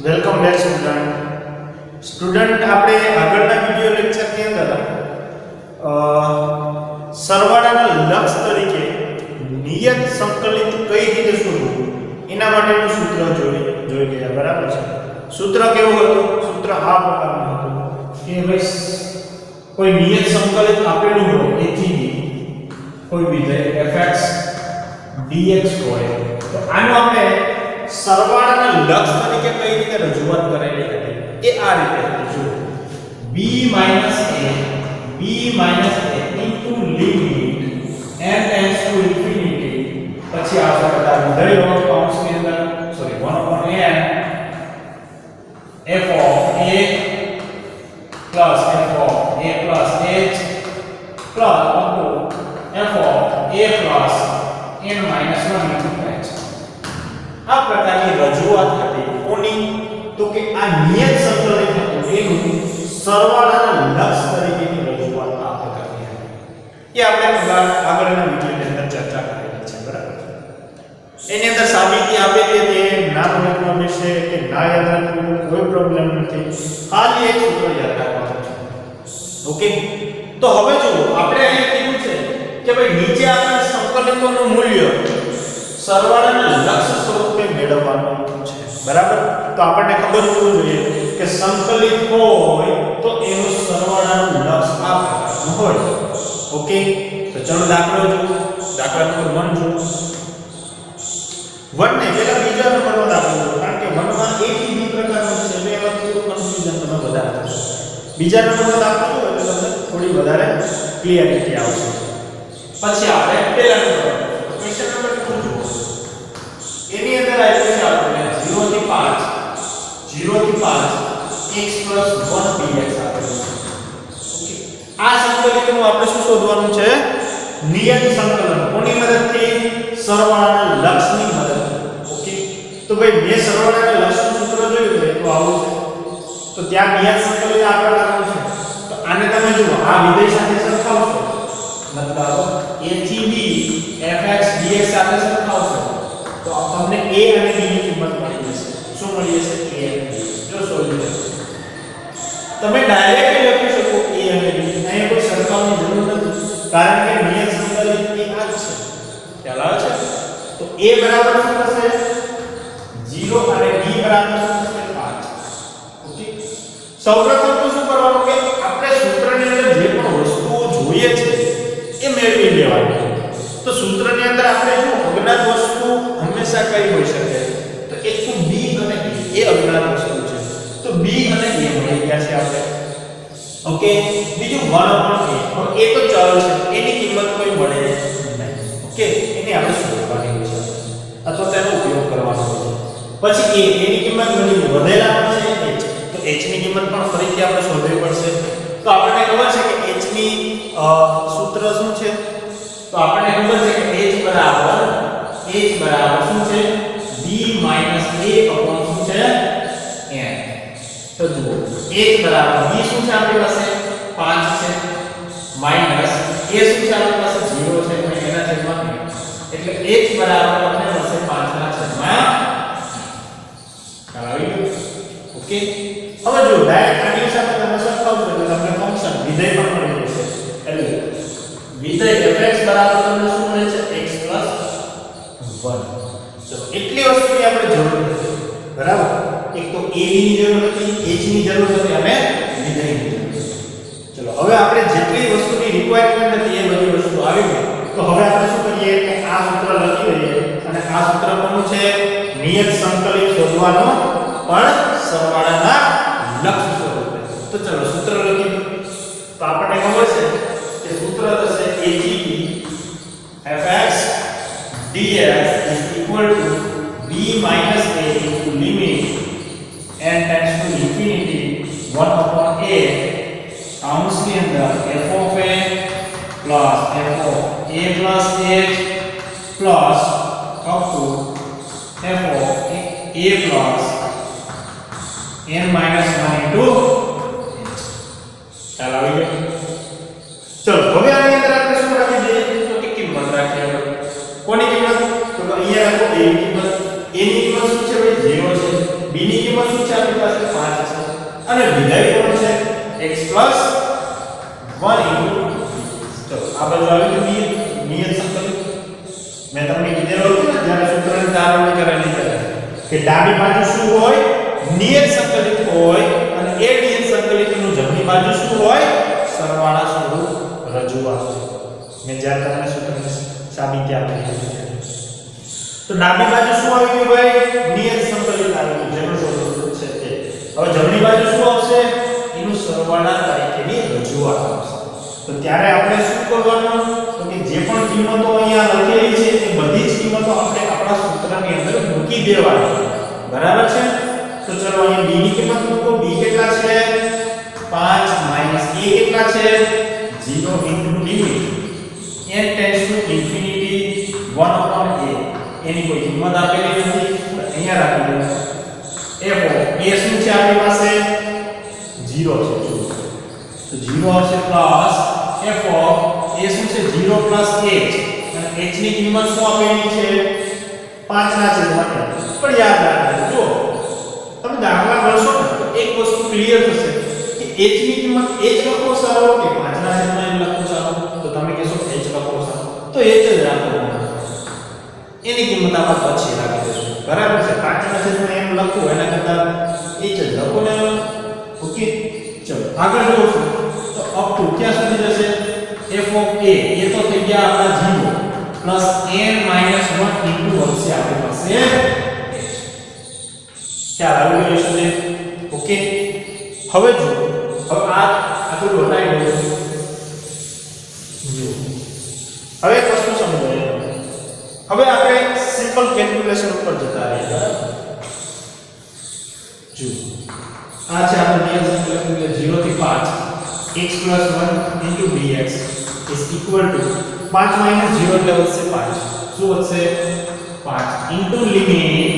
Welcome back student આપણે આગળના video લેક્ચરની અંદર સરવાળાના લક્ષ તરીકે નિયત સંકલિત કઈ રીતે શોધવું એના માટેનું સૂત્ર જોઈ ગયા બરાબર છે. સૂત્ર કેવું હતું? સૂત્ર આ પ્રકારનું હતું કે ભાઈ કોઈ નિયત સંકલિત આપેલું હોય a થી b કોઈ વિધેય fx dx હોય તો આનું આપણે સરવાળાના લક્ષ તરીકે કઈ રીતે રજૂઆત કરેલી હતી એ આ રીતે હતી. જો b - a into limit n tends to infinity પછી આવશે બધા વિધેયો કૌંસની અંદર sorry 1/n f of a plus f of a plus h plus up to f of a plus n minus 1 into h. આ પ્રકારની રજૂઆત હતી કોની? તો કે આ નિયત સંકલિત હતું એનું સરવાળાના લક્ષ તરીકેની રજૂઆત આ પ્રકારની હતી. એ આપણે આગળના વિડિયોની અંદર ચર્ચા કરેલી છે બરાબર. એની અંદર સાબિતી આપેલી હતી ના સમજવા વિશે કે ના યાદ રાખવું કોઈ પ્રોબ્લેમ નથી, ખાલી એક સૂત્ર યાદ રાખવાનું છે. ઓકે, તો હવે જુઓ આપણે અહીં કીધું છે કે ભાઈ નીચે આપેલ સંકલિતોનું મૂલ્ય સરવાળાના લક્ષ સ્વરૂપે મેળવવાનું છે બરાબર. તો આપણને ખબર હોવું જોઈએ કે સંકલિત હોય તો એનું સરવાળાનું લક્ષ આ પ્રકારનું હોય. ઓકે, તો ચલો દાખલો જુઓ. દાખલા નંબર 1 જુઓ. 1 ને પેલા બીજા નંબરનો દાખલો જુઓ, કારણ કે 1 માં a થી b પ્રકારનો છે એટલે એમાં થોડું કન્ફ્યુઝન તમે વધારે થશે. બીજા નંબરનો દાખલો જુઓ એટલે તમને થોડી વધારે ક્લિયરિટી આવશે. પછી આપણે પેલા નંબર ક્વેશ્ચન નંબર 2 જુઓ. એની અંદર આપ્યું છે આપણે 0 થી 5 x + 1 dx આપેલું છે. ઓકે, આ સંકલિતનું આપણે શું શોધવાનું છે? નિયત સંકલન. કોની મદદથી? સરવાળાના લક્ષની મદદથી. ઓકે, તો ભાઈ મેં સરવાળાના લક્ષનું સૂત્ર જોયું હોય તો આવું છે. તો ત્યાં નિયત સંકલિત આ પ્રકારનું છે. તો આને તમે જુઓ આ વિધેય સાથે સરખાવશો, મતલબ a થી b fx dx સાથે સરખાવશો તો તમને a અને b ની કિંમત મળી જશે. શું મળી જશે? a અને b. જો સોલ્યુશન તમે ડાયરેક્ટ લખી શકો a અને b. અહીં કોઈ સરખાવવાની જરૂર નથી કારણ કે નિયત સંકલિત એ આ જ છે. ખ્યાલ આવે છે? તો a બરાબર શું થશે? 0 અને b બરાબર શું થશે? 5. ઓકે, સૌપ્રથમ તો શું કરવાનું કે આપણે સૂત્રની અંદર જે પણ વસ્તુઓ જોઈએ છે એ મેળવી લેવાની. તો સૂત્રની અંદર આપણે જો અજ્ઞાત વસ્તુ હંમેશા કઈ હોઈ શકે? તો એક તો b અને a એ અજ્ઞાત વસ્તુ છે. તો b અને a મળી ગયા છે આપણે. ઓકે, બીજું 1/a. પણ એ તો ચલ છે, એની કિંમત કોઈ મળે નહીં. ઓકે, એની આપણે શોધવાની છે અથવા તેનો ઉપયોગ કરવાનો છે. પછી a એની કિંમત મળી, વધેલા છે h. તો h ની કિંમત પણ ફરીથી આપણે શોધવી પડશે. તો આપણને ખબર છે કે h ની સૂત્ર શું છે? તો આપણને ખબર છે કે h બરાબર શું છે? b - a શું છે? n. તો જુઓ h બરાબર b શું છે આપણી પાસે? 5 છે માઈનસ a શું છે આપણી પાસે? 0 છે અને એના છેદમાં n. એટલે h બરાબર આપણે મળશે 5 ના છેદમાં. આવી ગયું? ઓકે, હવે જો ડાયરેક્ટ આની સાથે તમે સરખાવશો એટલે તમને ફંક્શન વિધેય પણ મળી જશે. એટલે વિધેય fx બરાબર તમને શું મળે છે? x + 1. ચલો એટલી વસ્તુની આપણે જરૂર નથી બરાબર. એક તો a ની જરૂર હતી, h ની જરૂર હતી અને વિધેયની જરૂર હતી. ચલો હવે આપણે જેટલી વસ્તુની રિક્વાયરમેન્ટ હતી એ બધી વસ્તુ આવી ગઈ. તો હવે આપણે શું કરીએ કે આ સૂત્ર લખી દઈએ અને આ સૂત્ર કોનું છે? નિયત સંકલિત શોધવાનો પણ સરવાળાના લક્ષ સ્વરૂપે. તો ચલો સૂત્ર લખી દો. તો આપણને ખબર છે કે સૂત્ર થશે a થી b fx dx = b - a into limit n tends to infinity 1/a કૌંસની અંદર f of a plus f of a plus h plus up to f of a plus n minus 1 into h. ચાલો આવી ગયો. ચલો હવે આની અંદર આપણે શું રાખી દઈએ? તો કે કિંમત રાખીએ. કોની કિંમત? તો અહીંયા રાખો a ની કિંમત. a ની કિંમત શું છે ભાઈ? 0 છે. b ની કિંમત શું છે આપણી પાસે 5 છે અને વિધેય કોણ છે x + 1 * ચલો આ બાજુ આવી ગયું નિયત સંકલિત મેં તમને કીધેલું હતું ને જ્યારે સૂત્રની તારવણી કરેલી છે કે ડાબી બાજુ શું હોય નિયત સંકલિત હોય અને એ નિયત સંકલિતનું જમણી બાજુ શું હોય સરવાળા સ્વરૂપ રજૂઆત મેં જ્યારે તમને સૂત્રની સાબિતી આપી હતી તો ડાબી બાજુ શું આવી ગયું ભાઈ નિયત સંકલિત આવી ગયું જેનું સ્વરૂપ છે તે હવે જમણી બાજુ શું આવશે એનું સરવાળા તરીકેની રજૂઆત આવશે તો ત્યારે આપણે શું કરવાનું તો કે જે પણ કિંમતો અહીંયા લખેલી છે એ બધી જ કિંમતો આપણે આપણા સૂત્રની અંદર મૂકી દેવાની બરાબર છે તો ચલો અહીંયા b ની કિંમત મૂકો b કેટલા છે 5 - a કેટલા છે 0 * limit n tends to infinity 1/a એની કોઈ કિંમત આપેલી નથી અહીંયા રાખી દો f a શું છે આપણી પાસે 0 છે તો 0 આવશે પ્લસ f ઓફ a શું છે 0 + h અને h ની કિંમત શું આપેલી છે 5 ના છેદમાં પણ યાદ રાખજો જો તમે દાખલા ગણશો ને તો એક વસ્તુ ક્લિયર થશે કે h ની કિંમત h લખો સારો કે 5 ના છેદમાં m લખો સારો તો તમે કહેશો h લખો સારો તો h જ રાખો એની કિંમત આપણે પછી રાખી દઈશું બરાબર છે 5 ના છેદમાં m લખો એના કરતા h જ લખો ને ઓકે ચલો આગળ જોશું તો અપ ટુ ક્યાં સુધી જશે f ઓફ a એ તો થઈ ગયા આપણા 0 + n - 1 * વધશે આપણી પાસે ખ્યાલ આવી ગયો છે ઓકે હવે જો હવે આ થોડું હટાવી દો જો હવે એક વસ્તુ સમજો હવે આપણે સિમ્પલ કેલ્ક્યુલેશન ઉપર જતા રહીએ જો આ છે આપણે નિયમ સંકલન 0 થી 5 x + 1 * dx = 5 - 0 એટલે વધશે 5 શું વધશે 5 * limit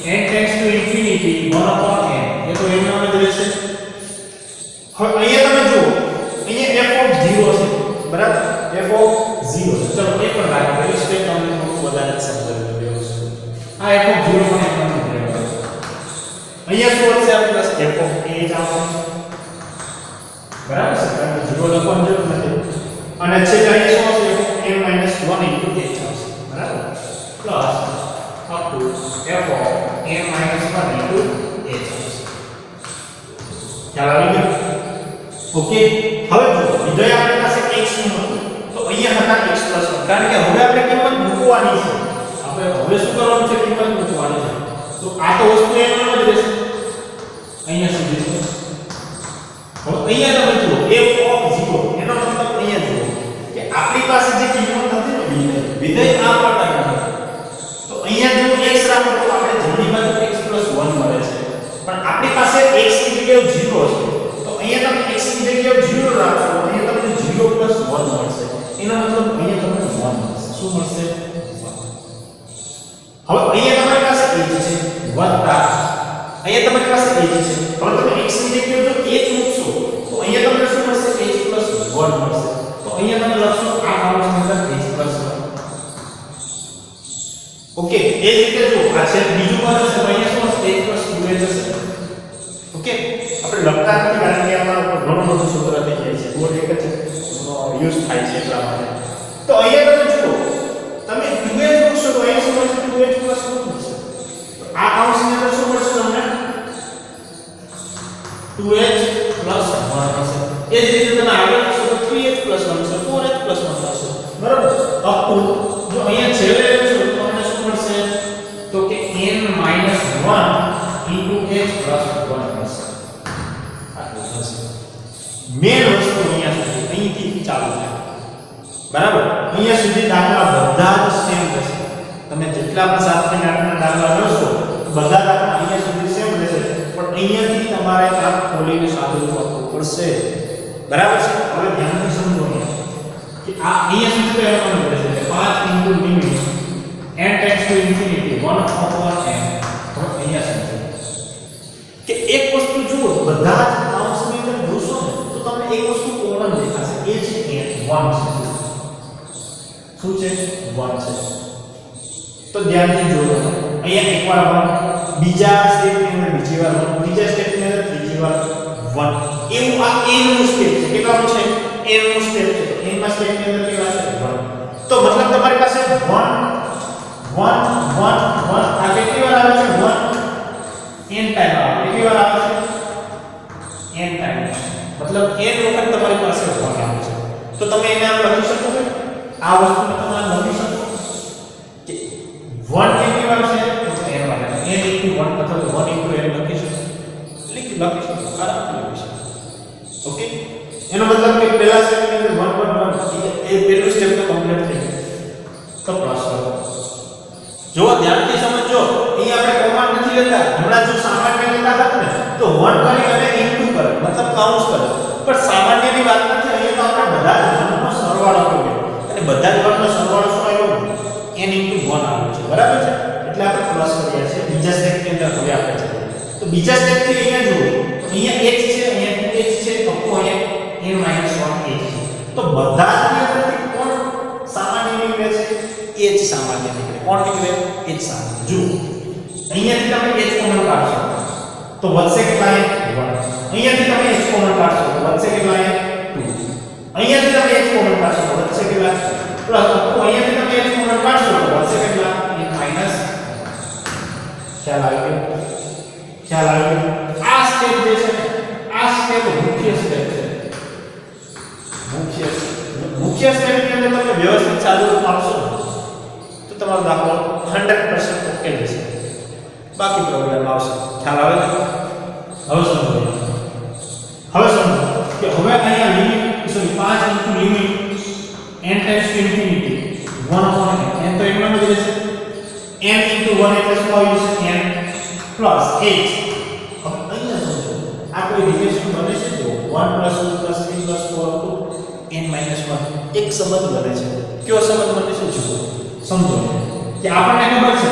n tends to infinity 1/n એ તો એમ નામ જ રહેશે હવે અહીંયા તમે જુઓ અહીંયા f ઓફ 0 છે બરાબર f ઓફ 0 ચલો એ પણ રાખો એ સ્ટેપ તમને થોડું વધારે સમજાવી દઉં આ f ઓફ 0 પણ એકદમ રહેવા અહીંયા શું વધશે આપણી પાસે f ઓફ a જ આવશે બરાબર છે કારણ કે 0 લખવાની જરૂર નથી અને છેલ્લે અહીંયા શું આવશે m - 1 * h આવશે બરાબર plus up to f of m - 1 * h આવશે ખ્યાલ આવી ગયો ઓકે હવે જો વિધેય આપણી પાસે x નું હતું તો અહીંયા હતા x + 1 કારણ કે હવે આપણે કિંમત મૂકવાની છે આપણે હવે શું કરવાનું છે કિંમત મૂકવાની છે તો આ તો વસ્તુ એમ જ રહેશે અહીંયા સુધી છે હવે અહીંયા તમે જુઓ f of 0 એનો મતલબ અહીંયા જુઓ કે આપણી પાસે જે કિંમત હતી ને વિધેય આ પ્રકારનું હતું તો અહીંયા જો x રાખો તો આપણે જમણી બાજુ x + 1 મળે છે પણ આપણી પાસે x ની જગ્યાએ 0 છે તો અહીંયા તમે x ની જગ્યાએ 0 રાખશો અહીંયા તમને 0 + 1 મળશે એનો મતલબ અહીંયા તમને 1 મળશે શું મળશે 1 હવે અહીંયા તમારી પાસે h છે વત્તા અહીંયા તમારી પાસે h છે હવે તમે x ની જગ્યાએ જો h મૂકશો તો અહીંયા તમને શું મળશે h + 1 મળશે તો અહીંયા તમે લખશો આ કૌંસની અંદર h + 1 ઓકે એ જ રીતે જો આ છે બીજું પદ છે અહીંયા શું હશે h + 2h હશે ઓકે આપણે લખતા નથી કારણ કે આમાં ઘણું બધું સૂત્ર થઈ જાય છે બોર્ડ એક જ યુઝ થાય છે એટલા માટે તો અહીંયા તમે જુઓ તમે 2h મૂકશો તો અહીંયા શું મળશે 2h + 1 મળશે આ કૌંસની અંદર શું મળશે તમને 2h + 1 હશે એ જ રીતે તમે આગળ જશો તો 3h + 1 છે 4h + 1 થશે બરાબર અપ ટુ જો અહીંયા છેલ્લે તો તમને શું મળશે તો કે n - 1 * h + 1 થશે આટલું થશે મેન વસ્તુ અહીંયા સુધી અહીંથી ચાલુ થાય બરાબર અહીંયા સુધી દાખલા બધા જ સેમ થશે તમે જેટલા પણ 7 થી 8 ના દાખલા કરશો બધા દાખલા અહીંયા સુધી સેમ રહેશે પણ અહીંયાથી તમારે આ ખોલીને સાદું કરવું પડશે બરાબર છે હવે ધ્યાનથી સમજો કે આ અહીંયા સુધી તો એમ રહેશે કે 5 * limit n tends to infinity 1/n તો અહીંયા સમજો કે એક વસ્તુ જુઓ બધા જ કૌંસની અંદર જોશો ને તો તમને એક વસ્તુ કોમન દેખાશે એ છે n 1 છે શું છે 1 છે તો ધ્યાનથી જોજો અહીંયા એકવાર 1, બીજા સ્ટેપની અંદર બીજી વાર 1, ત્રીજા સ્ટેપની અંદર ત્રીજી વાર 1. એવું આ n નું સ્ટેપ છે. કેટલાનું છે? n નું સ્ટેપ છે. તો n માં સ્ટેપની અંદર કેટલા છે? 1. તો મતલબ તમારી પાસે 1 1 1 1 આ કેટલી વાર આવે છે? 1 n ટાઈમ આવે. કેટલી વાર આવે છે? n time. મતલબ n વખત તમારી પાસે 1 આવે છે. તો તમે એને આમ લખી શકો છો. આ વસ્તુને તમે આમ લખી શકો કે 1 કેટલી વાર છે? તો n વાર. n * 1 અથવા તો 1 * n લખી શકો. લખી શકો. આરામથી લખી શકો. ઓકે? એનો મતલબ કે પહેલા સ્ટેપની અંદર 1 1 1 એ પહેલું સ્ટેપ તો કમ્પ્લીટ થઈ ગયું. તો પ્લસ કરો. જો ધ્યાનથી સમજો, અહીં આપણે કોમા નથી લેતા. હમણાં જો સામાન્ય લેતા હતા ને તો 1 કરી અને ઇન્ટુ કરે, મતલબ કાઉન્સ કરે. પણ સામાન્યની વાત નથી. અહીંયા તો આપણે બધા જ વર્ગનો સરવાળો કર્યો અને બધા જ વર્ગનો સરવાળો શું આવ્યો? n * 1 આવ્યો છે. બરાબર છે? એટલે આપણે પ્લસ કર્યા છે. બીજા સ્ટેપની અંદર હવે આપણે જઈએ. તો બીજા સ્ટેપથી અહીંયા જુઓ. અહીંયા h છે, અહીંયા h છે, તો અહીંયા n - 1 h છે. તો બધા જ અંદરથી કોણ સામાન્ય નીકળે છે? h સામાન્ય નીકળે. કોણ નીકળે? h સામાન્ય. જુઓ. અહીંયાથી તમે h કોમન કાઢશો તો વધશે કેટલા? 1. અહીંયાથી તમે h કોમન કાઢશો તો વધશે કેટલા? 2. અહીંયાથી તમે h કોમન કાઢશો તો વધશે કેટલા? પ્લસ. તો અહીંયાથી તમે h કોમન કાઢશો તો વધશે કેટલા? n minus. ખ્યાલ આવી ગયો? ખ્યાલ આવી ગયો? આ સ્ટેપ જે છે ને, આ સ્ટેપ મુખ્ય સ્ટેપ છે. મુખ્ય સ્ટેપની અંદર તમે વ્યવસ્થિત ચાલુ રાખશો તો તમારો દાખલો 100% ઓકે જશે. બાકી પ્રોબ્લેમ આવશે. ખ્યાલ આવે ને? હવે સમજો કે હવે અહીંયા limit 5 into limit n times two infinity 1 upon n તો એમનો જ રહેશે. n ઇન્ટુ 1 એટલે શું આવ્યું છે? n plus h. હવે અહીંયા સમજો આ કોઈ રિલેશન બને છે જો 1 + 2 + 3 + 4 up to n - 1 એક સંબંધ બને છે. કયો સંબંધ બને છે? જુઓ સમજો કે આપણને ખબર છે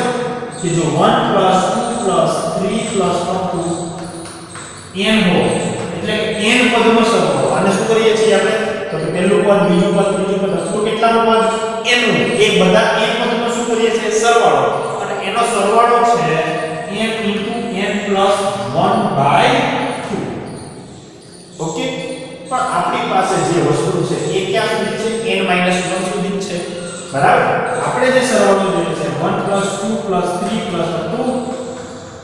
કે જો 1 + 2 + 3 + up to n હોય એટલે n પદનો સરવાળો. આને શું કરીએ છીએ આપણે? તો કે પહેલું પદ, બીજું પદ, ત્રીજું પદ, તો કેટલાનું પદ? n નું. એ બધા n પદનો શું કરીએ છીએ? સરવાળો. અને એનો સરવાળો છે n * n + 1/2. ઓકે? પણ આપણી પાસે જે વસ્તુ છે એ ક્યાં સુધી છે? n - 1 સુધી છે. બરાબર? આપણે જે સરવાળો જોઈએ છે 1 + 2 + 3 + 2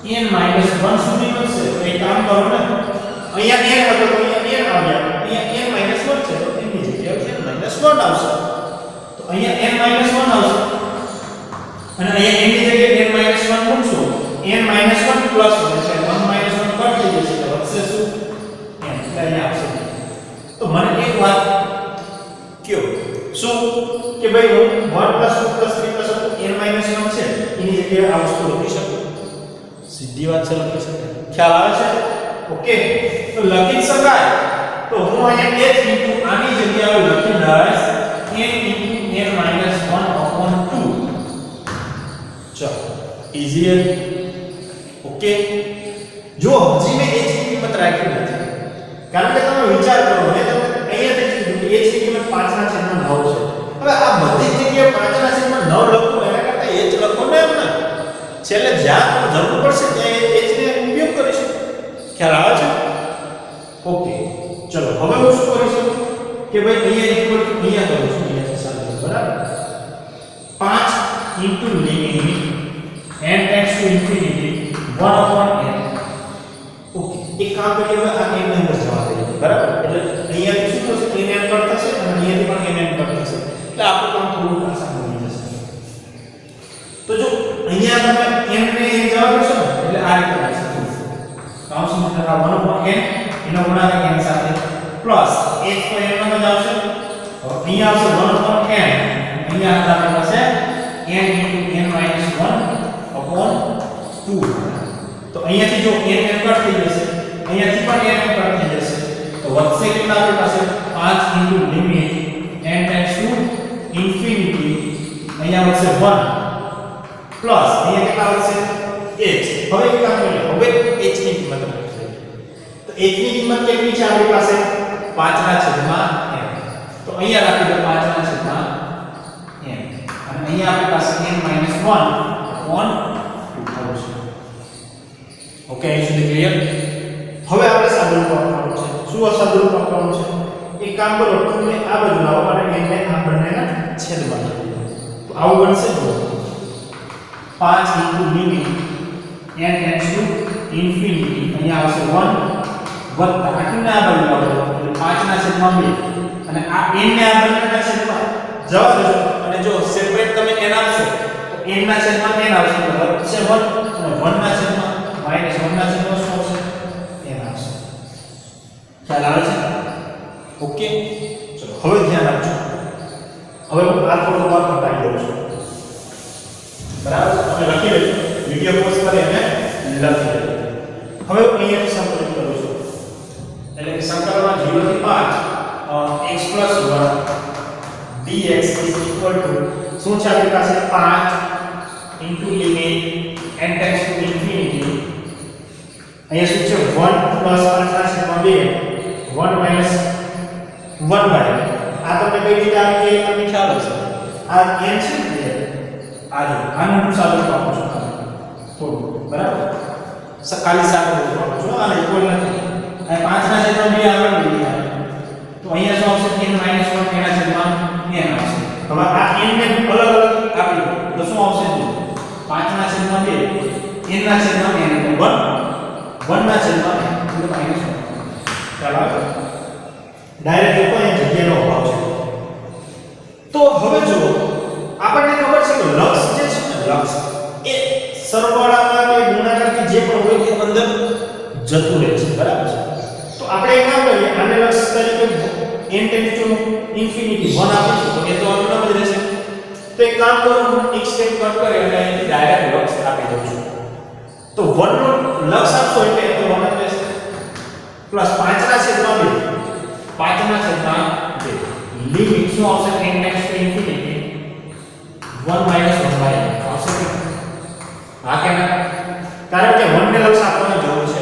n - 1 સુધી બનશે. તો એક કામ કરો ને, અહીંયા n હતો તો અહીંયા n આવ્યા. અહીંયા n - 1 છે તો n ની જગ્યાએ n - 1 આવશે. તો અહીંયા n - 1 આવશે. અને અહીંયા n ની જગ્યાએ n - 1 મૂકશો. n - 1 + 1 છે. 1 - 1 કટ થઈ જશે તો વધશે શું? n. એટલે અહીંયા આવશે. તો મને એક વાત કયો, શું કે ભાઈ હું 1 + 2 + 3 + n - 1 છે એની જગ્યાએ આ વસ્તુ લખી શકું? સીધી વાત છે, લખી શકાય. ખ્યાલ આવે છે? ઓકે? તો લખી શકાય. તો હું અહીંયા h ઇન્ટુ આની જગ્યાએ લખી દઈશ n * n - 1/2. ચલો ઈઝી. ઓકે? જો હજી મેં h ની કિંમત રાખી નથી, કારણ કે તમે વિચાર કરો, મેં તમને અહીંયાથી કીધું કે h ની કિંમત 5/9 છે. હવે આ બધી જગ્યાએ 5/9 લખવું એના કરતા h લખો ને. એમને છેલ્લે જ્યાં જરૂર પડશે ત્યાં h ને ઉપયોગ કરીશું. ખ્યાલ આવે છે? ઓકે ચલો હવે હું શું કરીશું કે ભાઈ અહીંયા ઇક્વલ ટુ અહીંયા કરું છું. અહીંયા સાથે બરાબર 5 into limit n tends to infinity 1 upon n. Okay એક કામ કરીએ, હવે આ n ની અંદર જવા દઈએ. બરાબર? એટલે અહીંયાથી શું થશે? n n કટ થશે અને અહીંયાથી પણ n n કટ થશે. એટલે આપણું કામ થોડું આસાન બની જશે. તો જો અહીંયા તમે n ને n જવા દેશો ને એટલે આ રીતે થશે. કાઉન્સમાં થતા 1 upon n એનો ગુણાકાર n સાથે પ્લસ h તો n માં જ આવશે. હવે અહીંયા આવશે 1 upon n. અહીંયા આપણી પાસે n into n minus 1 upon 2. તો અહીંયાથી જો n n કટ થઈ જશે, અહીંયાથી પણ n n કટ થઈ જશે, તો વધશે કેટલા આપણી પાસે 5 into limit n tends to infinity. અહીંયા વધશે 1 પ્લસ અહીંયા કેટલા વધશે h. હવે એક કામ કરીએ, હવે h ની કિંમત રાખીએ. તો h ની કિંમત કેટલી છે આપણી પાસે? 5/n. તો અહીંયા રાખી દો 5/n. અને અહીંયા આપણી પાસે n - 1 upon 2. ઓકે અહીં સુધી ક્લિયર. હવે આપણે સાદુરૂપ આપવાનું છે. શું સાદુરૂપ આપવાનું છે? એક કામ કરો, તમે આ બાજુ લાવો અને એને આ બંનેના છેદમાં લાવો. તો આવું બનશે જો 5 into limit n tends to infinity, અહીંયા આવશે 1 વત્તા આટલું આ બાજુ લાવો એટલે 5 ના છેદમાં 2 અને આ n ને આ બંનેના છેદમાં જવા દેજો. અને જો સેપરેટ તમે n આપશો તો n ના છેદમાં n આવશે એટલે વધશે 1 અને 1 ના છેદમાં માઈનસ 1 ના છેદમાં શું આવશે? n આવશે. ખ્યાલ આવે છે? ઓકે, ચલો હવે ધ્યાન આપજો. હવે હું આ થોડો વાર હટાવી દઉં છું. બરાબર, તમે લખી લેજો. વિડિયો પોઝ કરી અને લખી લેજો. હવે હું અહીંયા સંકલિત કરું છું. એટલે કે સંકલનમાં 0 થી 5 x + 1 dx = શું છે આપણી પાસે 5 into limit n tends to infinity. અહીંયા શું છે 1 + 5/2 1 - 1/2. આ તમને કઈ રીતે આવી ગઈ તમને ખ્યાલ હશે. આ n છે ને આ જો આનું સાદુરૂપ આપું છું થોડું, બરાબર. ખાલી સાદુરૂપ આપું છું, આને ઇક્વલ નથી. આ 5 ના છેદમાં 2 આગળ લઈ ગયા તો અહીંયા શું આવશે? n - 1 એના છેદમાં n આવશે. હવે આ n ને અલગ અલગ આપી દો તો શું આવશે? 5 ના છેદમાં 2 n ના છેદમાં n એટલે 1 1 ના છેદમાં n એટલે -1. ચાલો ડાયરેક્ટ ઉપર એ જગ્યાનો અભાવ છે. તો હવે જો આપણને ખબર છે કે લક્ષ જે છે ને લક્ષ એ સરવાળામાં કે ગુણાકાર કે જે પણ હોય એ અંદર જતું રહે છે, બરાબર છે. તો આપણે એ કામ કરીએ, આને લક્ષ તરીકે n ટેન્ડ્સ ટુ ઇન્ફિનિટી 1 આપીશું તો એ તો અનુલંબ જ રહેશે. તો એક કામ કરો, હું એક સ્ટેપ કટ કરી અને અહીંથી ડાયરેક્ટ લક્ષ આપી દઉં છું. તો 1 નો લક્ષ આપશો એટલે એ તો 1 જ રહેશે પ્લસ 5 ના છેદમાં 2 5 ના છેદમાં 2 લિમિટ શું આવશે? n tends to infinity 1 - 1/n આવશે કે હા કે ના? કારણ કે 1 ને લક્ષ આપવાની જરૂર છે.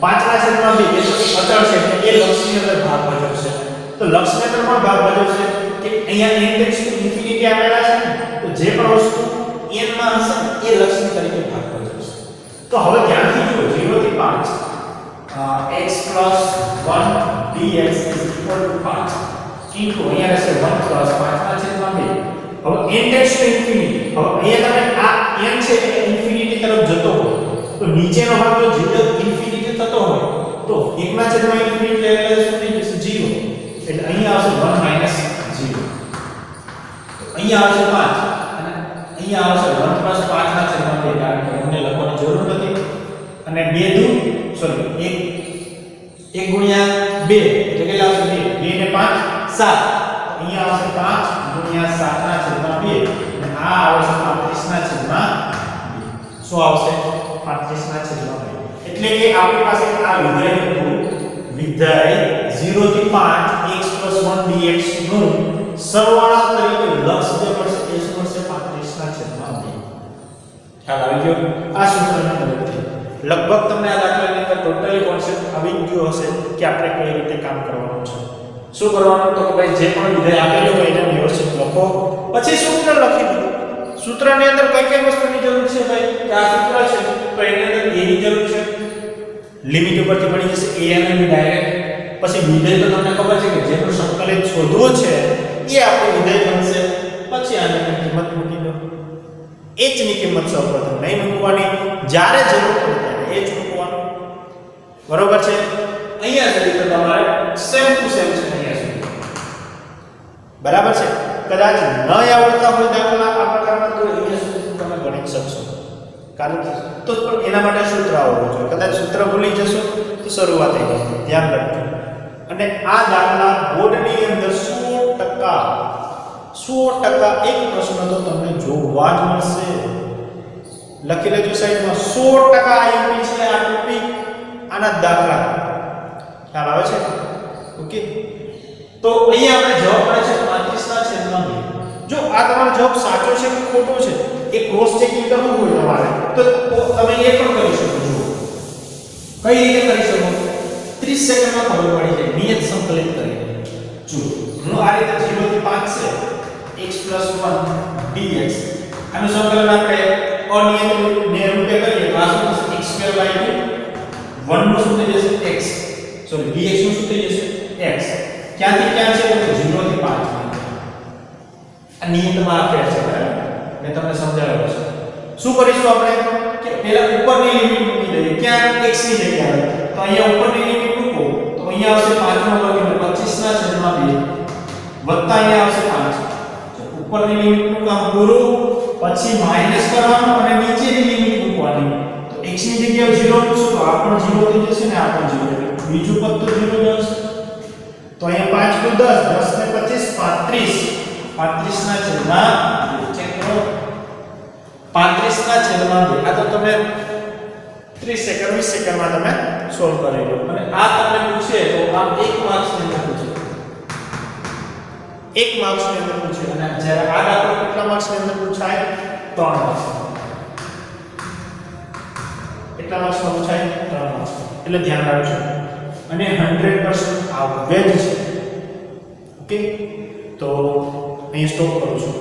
5 ના છેદમાં 2 એ તો અચળ છે એટલે એ લક્ષની અંદર ભાગ ભજવશે. તો લક્ષની અંદર પણ ભાગ ભજવશે કે અહીંયા n ટેન્ડ્સ ટુ ઇન્ફિનિટી આપેલા છે ને તો જે પણ વસ્તુ n માં હશે એ લક્ષની તરીકે ભાગ ભજવશે. તો હવે ધ્યાનથી જુઓ 0 થી 5 x + 1 dx = 5 ઇન્ટુ અહીંયા રહેશે 1 + 5 ના છેદમાં 2. હવે n ટેન્ડ્સ ટુ ઇન્ફિનિટી. હવે અહીંયા તમે આ n છે એ ઇન્ફિનિટી તરફ જતો હોય તો નીચેનો ભાગ જો જેટલો ઇન્ફિનિટી થતો હોય તો 1 ના છેદમાં ઇન્ફિનિટી એટલે શું થઈ જશે? 0. એટલે અહીંયા આવશે 1 - 0. તો અહીંયા આવશે 5 અને અહીંયા આવશે 1 + 5 ના છેદમાં 2 કારણ કે મને લખવાની જરૂર નથી. અને 2 દુ સોરી 1 ગુણ્યા 2 એટલે કેટલા આવશે? 2 ને 5 7. અહીંયા આવશે 5 ગુણ્યા 7 ના છેદમાં 2 અને આ આવશે 35 ના છેદમાં 2. શું આવશે? 35 ના છેદમાં 2. એટલે કે આપણી પાસે આ વિધેય હતું. વિધેય 0 થી 5 x + 1 dx નું સરવાળા તરીકે લક્ષ જે મળશે એ શું મળશે? 35 ના છેદમાં 2. ખ્યાલ આવી ગયો? આ સૂત્રની મદદથી લગભગ તમને આ દાખલાની અંદર ટોટલી કોન્સેપ્ટ આવી ગયો હશે કે આપણે કઈ રીતે કામ કરવાનું છે. શું કરવાનું? તો ભાઈ જે પણ વિધેય આપેલું હોય એને વ્યવસ્થિત લખો, પછી સૂત્ર લખી દો. સૂત્રની અંદર કઈ કઈ વસ્તુની જરૂર છે ભાઈ? કે આ સૂત્ર છે તો એની અંદર a ની જરૂર છે. લિમિટ ઉપરથી મળી જશે a અને b ડાયરેક્ટ. પછી વિધેય તો તમને ખબર છે કે જેનું સંકલિત શોધવું છે એ આપણું વિધેય બનશે. પછી આની કિંમત મૂકી દો. h ની કિંમત સૌપ્રથમ નહીં મૂકવાની, જ્યારે જરૂર પડે ત્યારે h મૂકવાનું. બરોબર છે? અહીંયા સુધી તો તમારે સેમ ટુ સેમ છે અહીંયા સુધી. બરાબર છે? કદાચ ન આવડતા હોય દાખલા આ પ્રકારના તો અહીંયા સુધી તમે ગણી શકશો. કારણ કે તો પણ એના માટે સૂત્ર આવડવું જોઈએ. કદાચ સૂત્ર ભૂલી જશો તો શરૂઆત થઈ જશે. ધ્યાન રાખજો. અને આ દાખલા બોર્ડની અંદર 100% એક પ્રશ્ન તો તમને જોવા જ મળશે. લખી લેજો સાઈડમાં 100% IMP છે આ ટોપિક, આના દાખલા. ખ્યાલ આવે છે? ઓકે. તો અહીંયા આપણે જવાબ મળે છે 35 ના છેદમાં 2. જો આ તમારો જવાબ સાચો છે કે ખોટો છે એ ક્રોસ ચેકિંગ કરવું હોય તમારે તો તમે એ પણ કરી શકો છો. કઈ રીતે કરી શકો? 30 સેકન્ડમાં ખબર પડી જાય. નિયત સંકલિત કરીને જો હું આ રીતે 0 થી 5 છે x + 1 dx આનું સંકલન આપણે અનિયમિત ને રૂપે કરીએ તો આ શું થશે? x² / 2 1 નું શું થઈ જશે x, સોરી dx નું શું થઈ જશે x. ક્યાંથી ક્યાં છે તો 0 થી 5 આ નિયમમાં આ ફેર છે બરાબર, મેં તમને સમજાવ્યું છે. શું કરીશું આપણે કે પહેલા ઉપરની લિમિટ મૂકી દઈએ, ક્યાં x ની જગ્યાએ, તો અહીંયા ઉપરની લિમિટ મૂકો તો અહીંયા આવશે 5 નો વર્ગ એટલે 25/2 વત્તા અહીંયા આવશે 5. ઉપરની લિમિટ નું કામ પૂરું, પછી માઈનસ કરવાનું અને નીચેની લિમિટ મૂકવાની. તો x ની જગ્યાએ 0 મૂકશું તો આ પણ 0 થઈ જશે ને આ પણ 0, એટલે બીજું પદ તો 0 જ હશે. તો અહીંયા 5 * 10 10 ને 25 35 ચેક કરો 35/2. આ તો તમે 30 સેકન્ડ 20 સેકન્ડમાં તમે સોલ્વ કરી લો. અને આ તમને પૂછે તો આ 1 માર્ક્સ ની અંદર પૂછે, 1 માર્ક્સ ની અંદર પૂછે. અને જ્યારે આ દાખલો કેટલા માર્ક્સ ની અંદર પૂછાય 3 માર્ક્સ. કેટલા માર્ક્સ માં પૂછાય 3 માર્ક્સ. એટલે ધ્યાન રાખજો અને 100% આવડે જ છે. ઓકે, તો અહીં સ્ટોપ કરું છું.